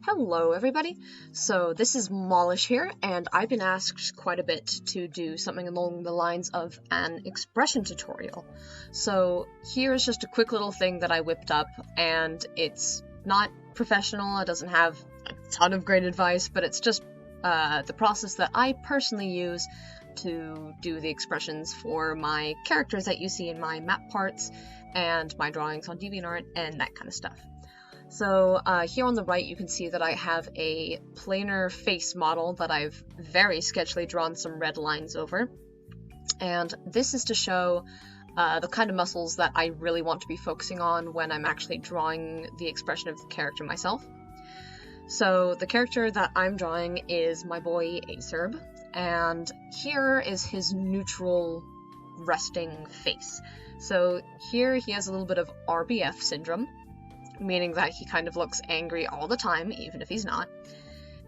Hello everybody! So this is Mollish here, and I've been asked quite a bit to do something along the lines of an expression tutorial. So here's just a quick little thing that I whipped up, and it's not professional, it doesn't have a ton of great advice, but it's just the process that I personally use to do the expressions for my characters that you see in my map parts and my drawings on DeviantArt and that kind of stuff. So here on the right you can see that I have a planar face model that I've very sketchily drawn some red lines over. And this is to show the kind of muscles that I really want to be focusing on when I'm actually drawing the expression of the character myself. So the character that I'm drawing is my boy Acerb, and here is his neutral resting face. So here he has a little bit of RBF syndrome, meaning that he kind of looks angry all the time, even if he's not.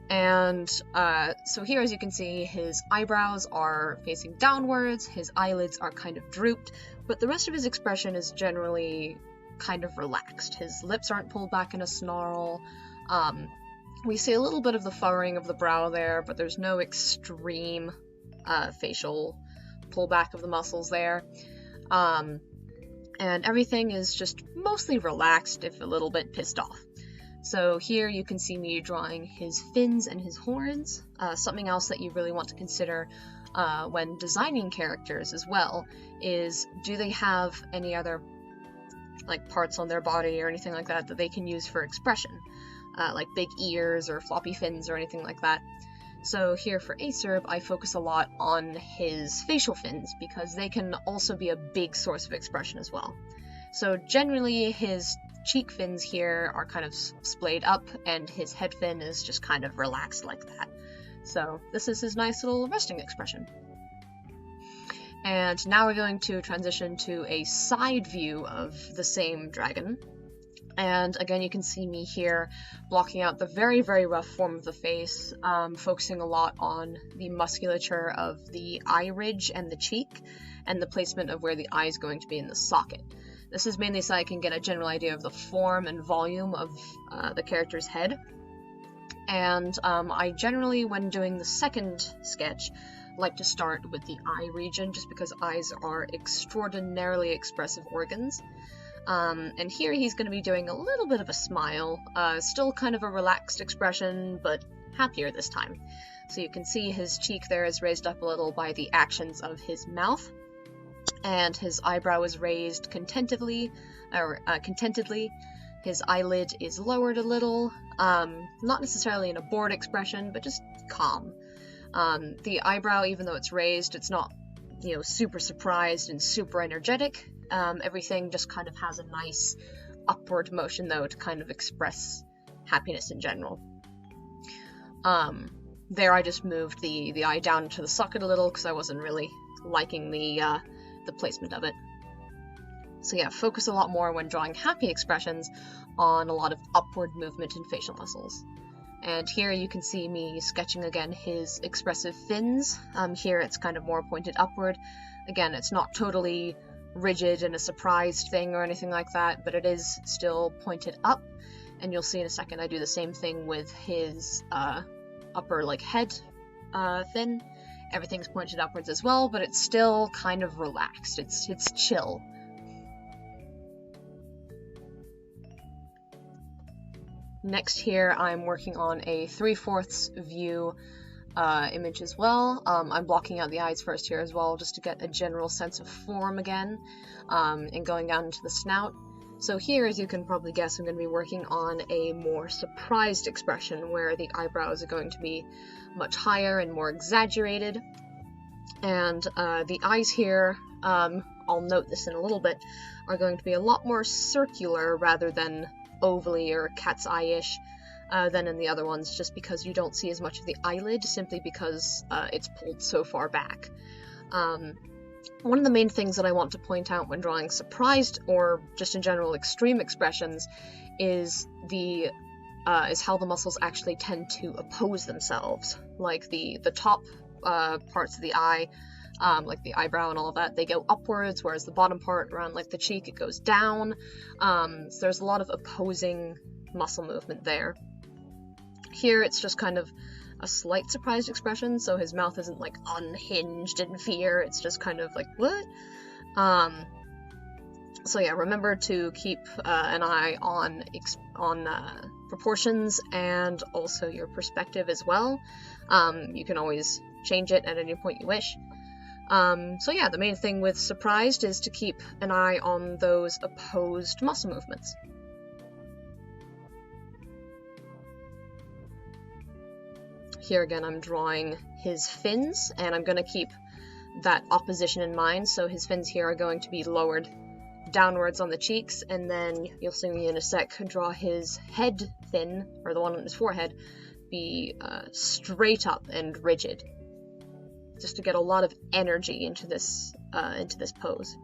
And so here, as you can see, his eyebrows are facing downwards, his eyelids are kind of drooped, but the rest of his expression is generally kind of relaxed. His lips aren't pulled back in a snarl. We see a little bit of the furrowing of the brow there, but there's no extreme facial pullback of the muscles there. And everything is just mostly relaxed, if a little bit pissed off. So here you can see me drawing his fins and his horns. Something else that you really want to consider when designing characters as well is, do they have any other like parts on their body or anything like that that they can use for expression? Like big ears or floppy fins or anything like that. So here for Acerb, I focus a lot on his facial fins because they can also be a big source of expression as well. So generally his cheek fins here are kind of splayed up and his head fin is just kind of relaxed like that. So this is his nice little resting expression. And now we're going to transition to a side view of the same dragon. And again, you can see me here blocking out the very, very rough form of the face, focusing a lot on the musculature of the eye ridge and the cheek, and the placement of where the eye is going to be in the socket. This is mainly so I can get a general idea of the form and volume of the character's head. And I generally, when doing the second sketch, like to start with the eye region, just because eyes are extraordinarily expressive organs. And here he's going to be doing a little bit of a smile, still kind of a relaxed expression, but happier this time. So you can see his cheek there is raised up a little by the actions of his mouth, and his eyebrow is raised contentedly. His eyelid is lowered a little, not necessarily in a bored expression, but just calm. The eyebrow, even though it's raised, it's not, super surprised and super energetic. Everything just kind of has a nice upward motion, though, to kind of express happiness in general. There I just moved the eye down into the socket a little because I wasn't really liking the placement of it. So yeah, focus a lot more when drawing happy expressions on a lot of upward movement in facial muscles. And here you can see me sketching again his expressive fins. Here it's kind of more pointed upward. Again, it's not totally rigid and a surprised thing or anything like that, but it is still pointed up, and you'll see in a second I do the same thing with his upper head fin. Everything's pointed upwards as well, but it's still kind of relaxed. It's chill. Next here I'm working on a 3/4 view image as well. I'm blocking out the eyes first here as well, just to get a general sense of form again, and going down into the snout. So here, as you can probably guess, I'm going to be working on a more surprised expression where the eyebrows are going to be much higher and more exaggerated. And the eyes here, I'll note this in a little bit, are going to be a lot more circular rather than ovally or cat's eye-ish than in the other ones, just because you don't see as much of the eyelid, simply because it's pulled so far back. One of the main things that I want to point out when drawing surprised or just in general extreme expressions is how the muscles actually tend to oppose themselves. Like the top parts of the eye, like the eyebrow and all of that, they go upwards, whereas the bottom part around the cheek, it goes down. So there's a lot of opposing muscle movement there. Here it's just kind of a slight surprised expression, so his mouth isn't like unhinged in fear, it's just kind of like, what? So yeah, remember to keep an eye on proportions and also your perspective as well. You can always change it at any point you wish. So yeah, the main thing with surprised is to keep an eye on those opposed muscle movements. Here again, I'm drawing his fins, and I'm going to keep that opposition in mind. So his fins here are going to be lowered downwards on the cheeks, and then you'll see me in a sec draw his head fin, or the one on his forehead, be straight up and rigid, just to get a lot of energy into this pose.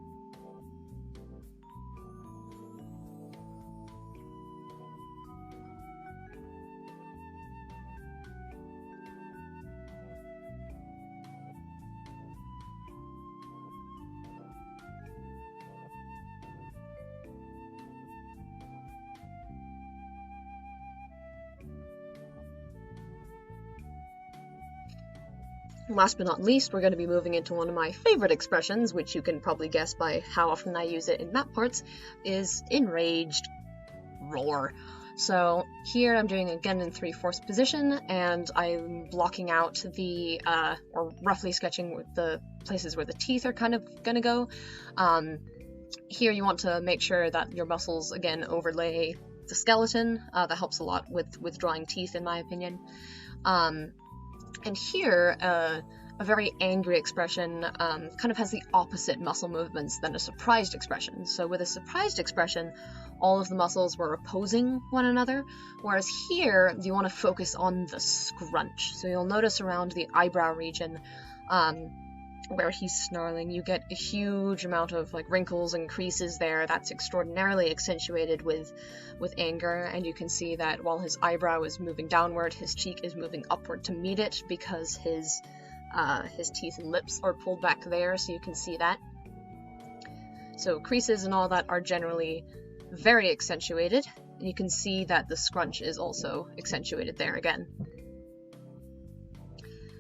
Last but not least, we're going to be moving into one of my favorite expressions, which you can probably guess by how often I use it in map parts, is Enraged. Roar. So here I'm doing again in 3/4 position, and I'm blocking out the, or roughly sketching the places where the teeth are kind of going to go. Here you want to make sure that your muscles, again, overlay the skeleton. That helps a lot with drawing teeth, in my opinion. And here, a very angry expression kind of has the opposite muscle movements than a surprised expression. So with a surprised expression, all of the muscles were opposing one another, whereas here you want to focus on the scrunch. So you'll notice around the eyebrow region where he's snarling, you get a huge amount of like wrinkles and creases there. That's extraordinarily accentuated with anger, and you can see that while his eyebrow is moving downward, his cheek is moving upward to meet it because his teeth and lips are pulled back there, so you can see that. So creases and all that are generally very accentuated, and you can see that the scrunch is also accentuated there again.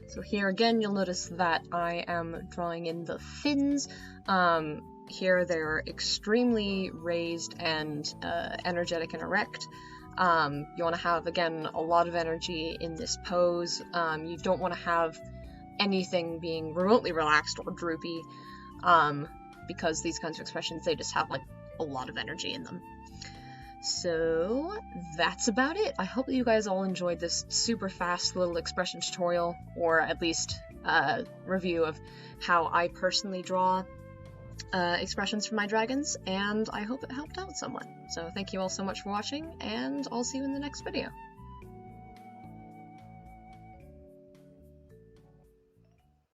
So here again, you'll notice that I am drawing in the fins. Here they're extremely raised and energetic and erect. You want to have, again, a lot of energy in this pose. You don't want to have anything being remotely relaxed or droopy, because these kinds of expressions, they just have like a lot of energy in them. So that's about it. I hope that you guys all enjoyed this super fast little expression tutorial, or at least review of how I personally draw expressions for my dragons, and I hope it helped out someone. So thank you all so much for watching, and I'll see you in the next video.